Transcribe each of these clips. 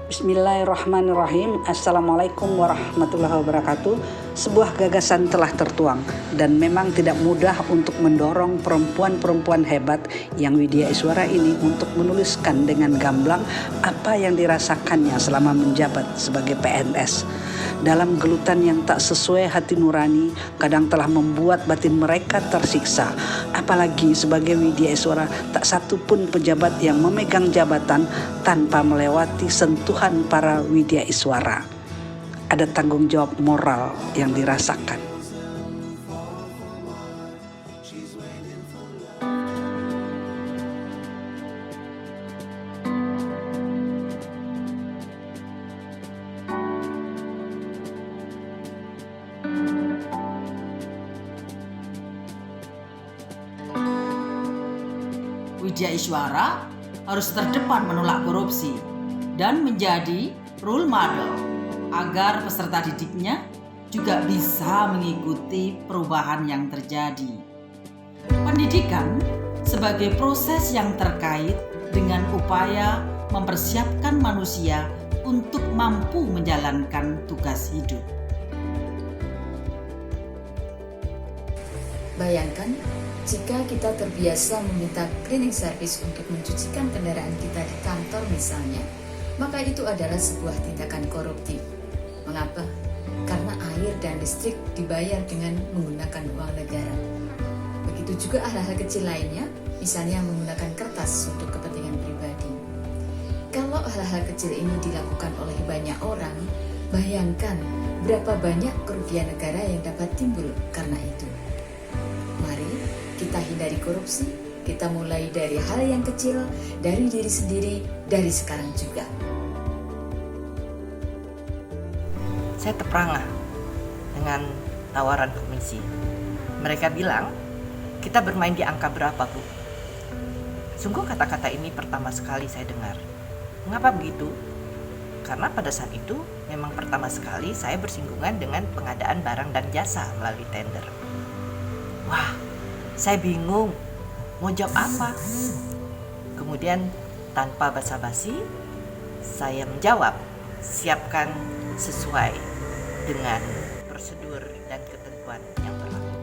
Bismillahirrahmanirrahim. Assalamualaikum warahmatullahi wabarakatuh. Sebuah gagasan telah tertuang dan memang tidak mudah untuk mendorong perempuan-perempuan hebat yang Widya Iswara ini untuk menuliskan dengan gamblang apa yang dirasakannya selama menjabat sebagai PNS. Dalam gelutan yang tak sesuai hati nurani, kadang telah membuat batin mereka tersiksa. Apalagi sebagai Widya Iswara, tak satu pun pejabat yang memegang jabatan tanpa melewati sentuhan para Widya Iswara. Ada tanggung jawab moral yang dirasakan. Widya Iswara harus terdepan menolak korupsi dan menjadi role model agar peserta didiknya juga bisa mengikuti perubahan yang terjadi. Pendidikan sebagai proses yang terkait dengan upaya mempersiapkan manusia untuk mampu menjalankan tugas hidup. Bayangkan jika kita terbiasa meminta cleaning service untuk mencucikan kendaraan kita di kantor misalnya, maka itu adalah sebuah tindakan koruptif. Mengapa? Karena air dan listrik dibayar dengan menggunakan uang negara. Begitu juga hal-hal kecil lainnya, misalnya menggunakan kertas untuk kepentingan pribadi. Kalau hal-hal kecil ini dilakukan oleh banyak orang, bayangkan berapa banyak kerugian negara yang dapat timbul karena itu. Mari kita hindari korupsi, kita mulai dari hal yang kecil, dari diri sendiri, dari sekarang juga. Saya terperangah dengan tawaran komisi. Mereka bilang, kita bermain di angka berapa, Bu? Sungguh kata-kata ini pertama sekali saya dengar. Mengapa begitu? Karena pada saat itu memang pertama sekali saya bersinggungan dengan pengadaan barang dan jasa melalui tender. Wah, saya bingung mau jawab apa. Kemudian tanpa basa-basi, saya menjawab, siapkan sesuai dengan prosedur dan ketentuan yang berlaku.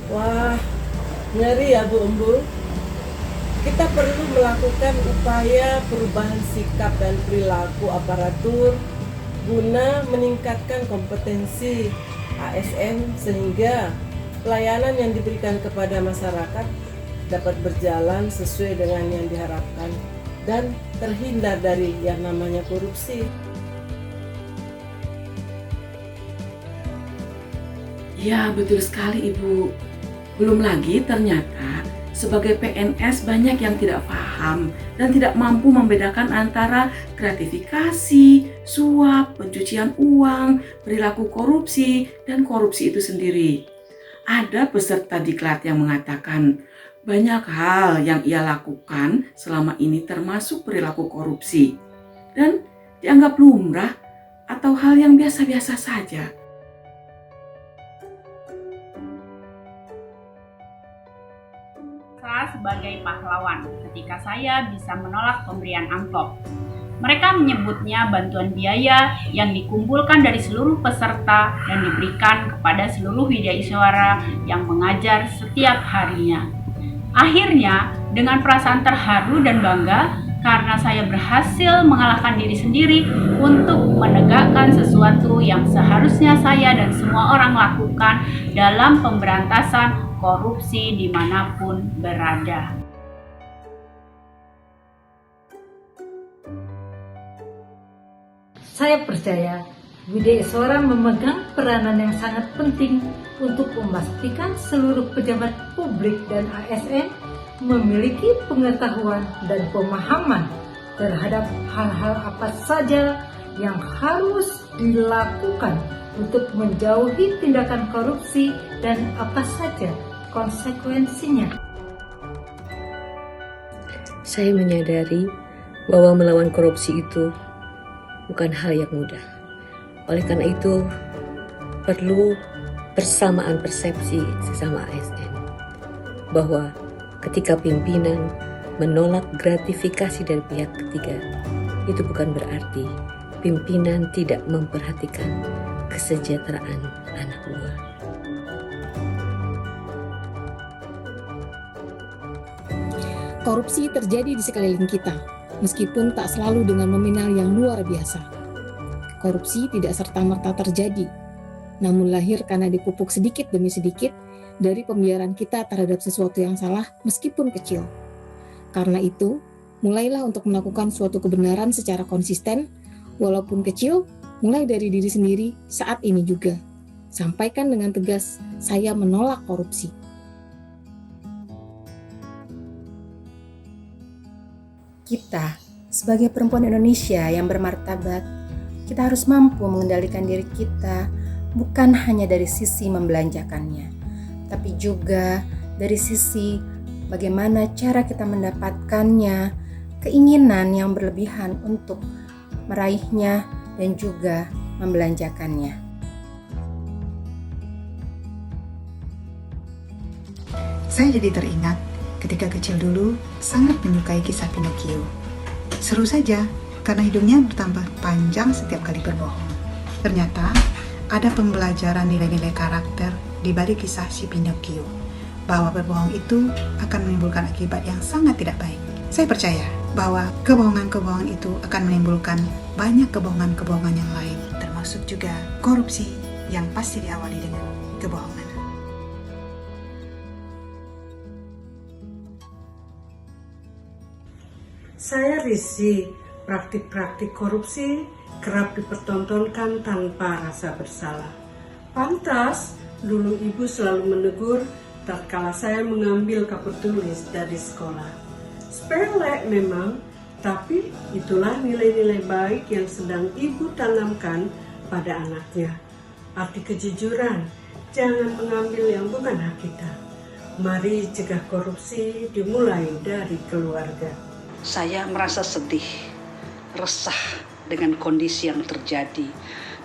Wah, ngeri ya Bu Embul. Kita perlu melakukan upaya perubahan sikap dan perilaku aparatur guna meningkatkan kompetensi ASN sehingga pelayanan yang diberikan kepada masyarakat dapat berjalan sesuai dengan yang diharapkan dan terhindar dari yang namanya korupsi. Ya, betul sekali Ibu. Belum lagi ternyata sebagai PNS banyak yang tidak paham dan tidak mampu membedakan antara gratifikasi, suap, pencucian uang, perilaku korupsi, dan korupsi itu sendiri. Ada peserta diklat yang mengatakan banyak hal yang ia lakukan selama ini termasuk perilaku korupsi dan dianggap lumrah atau hal yang biasa-biasa saja. Sebagai pahlawan ketika saya bisa menolak pemberian amplop. Mereka menyebutnya bantuan biaya yang dikumpulkan dari seluruh peserta dan diberikan kepada seluruh Widya Iswara yang mengajar setiap harinya. Akhirnya, dengan perasaan terharu dan bangga karena saya berhasil mengalahkan diri sendiri untuk menegakkan sesuatu yang seharusnya saya dan semua orang lakukan dalam pemberantasan korupsi dimanapun berada. Saya percaya Widya Iswara memegang peranan yang sangat penting untuk memastikan seluruh pejabat publik dan ASN memiliki pengetahuan dan pemahaman terhadap hal-hal apa saja yang harus dilakukan untuk menjauhi tindakan korupsi dan apa saja konsekuensinya. Saya menyadari bahwa melawan korupsi itu bukan hal yang mudah. Oleh karena itu, perlu persamaan persepsi sesama ASN bahwa ketika pimpinan menolak gratifikasi dari pihak ketiga, itu bukan berarti pimpinan tidak memperhatikan kesejahteraan anak buah. Korupsi terjadi di sekeliling kita, meskipun tak selalu dengan nominal yang luar biasa. Korupsi tidak serta-merta terjadi, namun lahir karena dipupuk sedikit demi sedikit dari pembiaran kita terhadap sesuatu yang salah meskipun kecil. Karena itu, mulailah untuk melakukan suatu kebenaran secara konsisten, walaupun kecil, mulai dari diri sendiri saat ini juga. Sampaikan dengan tegas, saya menolak korupsi. Kita, sebagai perempuan Indonesia yang bermartabat, kita harus mampu mengendalikan diri kita bukan hanya dari sisi membelanjakannya, tapi juga dari sisi bagaimana cara kita mendapatkannya, keinginan yang berlebihan untuk meraihnya dan juga membelanjakannya. Saya jadi teringat ketika kecil dulu sangat menyukai kisah Pinocchio. Seru saja karena hidungnya bertambah panjang setiap kali berbohong. Ternyata ada pembelajaran nilai-nilai karakter di balik kisah si Pinocchio, bahwa berbohong itu akan menimbulkan akibat yang sangat tidak baik. Saya percaya bahwa kebohongan-kebohongan itu akan menimbulkan banyak kebohongan-kebohongan yang lain, termasuk juga korupsi yang pasti diawali dengan kebohongan. Saya risih praktik-praktik korupsi kerap dipertontonkan tanpa rasa bersalah. Pantas, dulu ibu selalu menegur tatkala saya mengambil kapur tulis dari sekolah. Sepele memang, tapi itulah nilai-nilai baik yang sedang ibu tanamkan pada anaknya. Arti kejujuran, jangan mengambil yang bukan hak kita. Mari cegah korupsi dimulai dari keluarga. Saya merasa sedih, resah dengan kondisi yang terjadi,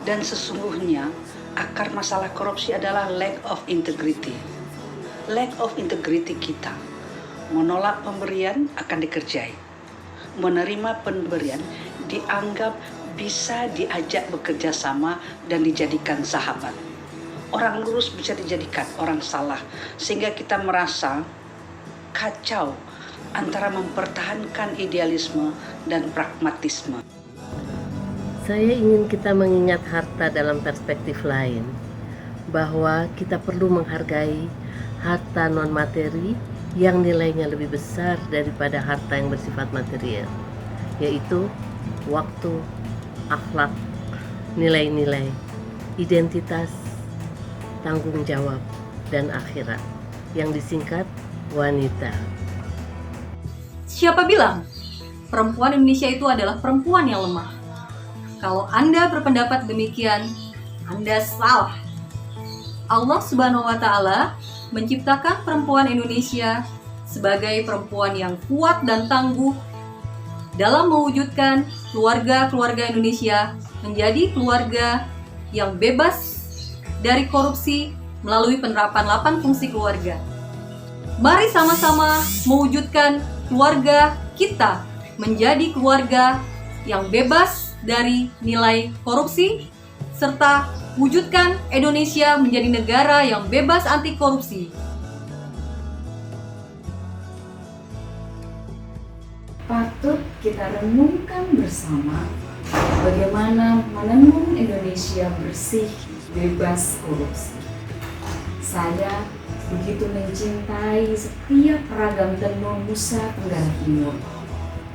dan sesungguhnya akar masalah korupsi adalah lack of integrity. Lack of integrity kita. Menolak pemberian akan dikerjai. Menerima pemberian dianggap bisa diajak bekerja sama dan dijadikan sahabat. Orang lurus bisa dijadikan orang salah, sehingga kita merasa kacau antara mempertahankan idealisme dan pragmatisme. Saya ingin kita mengingat harta dalam perspektif lain, bahwa kita perlu menghargai harta non-materi yang nilainya lebih besar daripada harta yang bersifat material, yaitu waktu, akhlak, nilai-nilai, identitas, tanggung jawab, dan akhirat, yang disingkat wanita. Siapa bilang perempuan Indonesia itu adalah perempuan yang lemah? Kalau Anda berpendapat demikian, Anda salah. Allah Subhanahu wa Ta'ala menciptakan perempuan Indonesia sebagai perempuan yang kuat dan tangguh dalam mewujudkan keluarga-keluarga Indonesia menjadi keluarga yang bebas dari korupsi melalui penerapan 8 fungsi keluarga. Mari sama-sama mewujudkan keluarga kita menjadi keluarga yang bebas dari nilai korupsi, serta wujudkan Indonesia menjadi negara yang bebas anti korupsi. Patut kita renungkan bersama bagaimana menenun Indonesia bersih, bebas korupsi. Saya begitu mencintai setiap ragam tenun Nusa Tenggara Timur.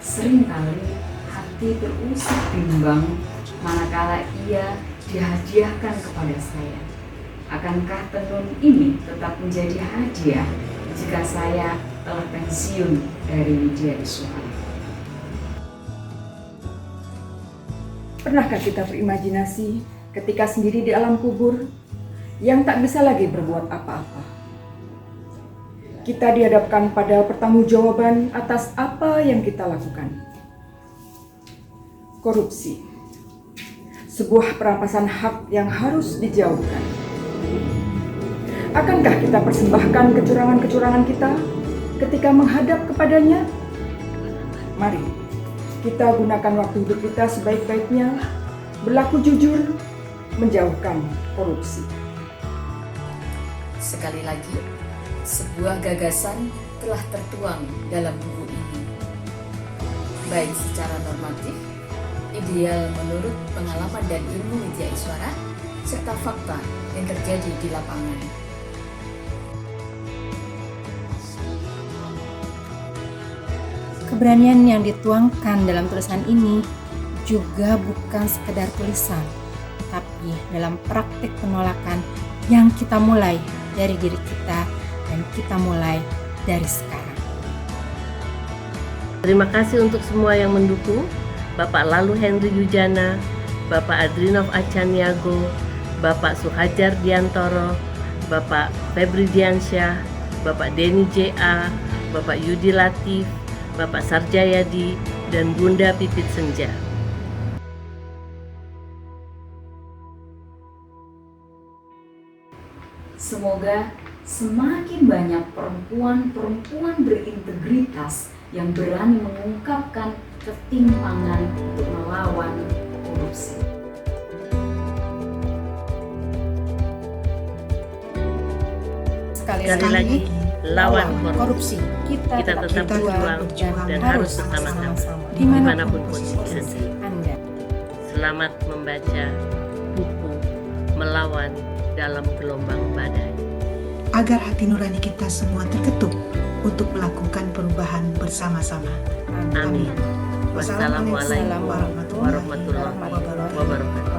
Seringkali hati berusik bimbang manakala ia dihadiahkan kepada saya. Akankah tenun ini tetap menjadi hadiah jika saya telah pensiun dari Widya Iswara? Pernahkah kita berimajinasi ketika sendiri di alam kubur yang tak bisa lagi berbuat apa-apa? Kita dihadapkan pada pertanggungjawaban atas apa yang kita lakukan. Korupsi, sebuah perampasan hak yang harus dijauhkan. Akankah kita persembahkan kecurangan-kecurangan kita ketika menghadap kepadanya? Mari kita gunakan waktu hidup kita sebaik-baiknya, berlaku jujur, menjauhkan korupsi. Sekali lagi, sebuah gagasan telah tertuang dalam buku ini. Baik secara normatif, ideal menurut pengalaman dan ilmu Widya Iswara, serta fakta yang terjadi di lapangan. Keberanian yang dituangkan dalam tulisan ini juga bukan sekedar tulisan, tapi dalam praktik penolakan yang kita mulai dari diri kita dan kita mulai dari sekarang. Terima kasih untuk semua yang mendukung, Bapak Lalu Henry Yujana, Bapak Adrinov Acaniago, Bapak Suhajar Diantoro, Bapak Febri Diansyah, Bapak Denny J.A., Bapak Yudi Latif, Bapak Sarjayadi, dan Bunda Pipit Senja. Semoga semakin banyak perempuan-perempuan berintegritas yang berani mengungkapkan ketimpangan untuk melawan korupsi. Sekali Sekali lagi, lawan korupsi. Kita tetap berjuang dan harus bersama-sama dimanapun posisi Anda. Selamat membaca buku Melawan dalam Gelombang Badai. Agar hati nurani kita semua terketuk untuk melakukan perubahan bersama-sama. Amin. Wassalamualaikum warahmatullahi wabarakatuh.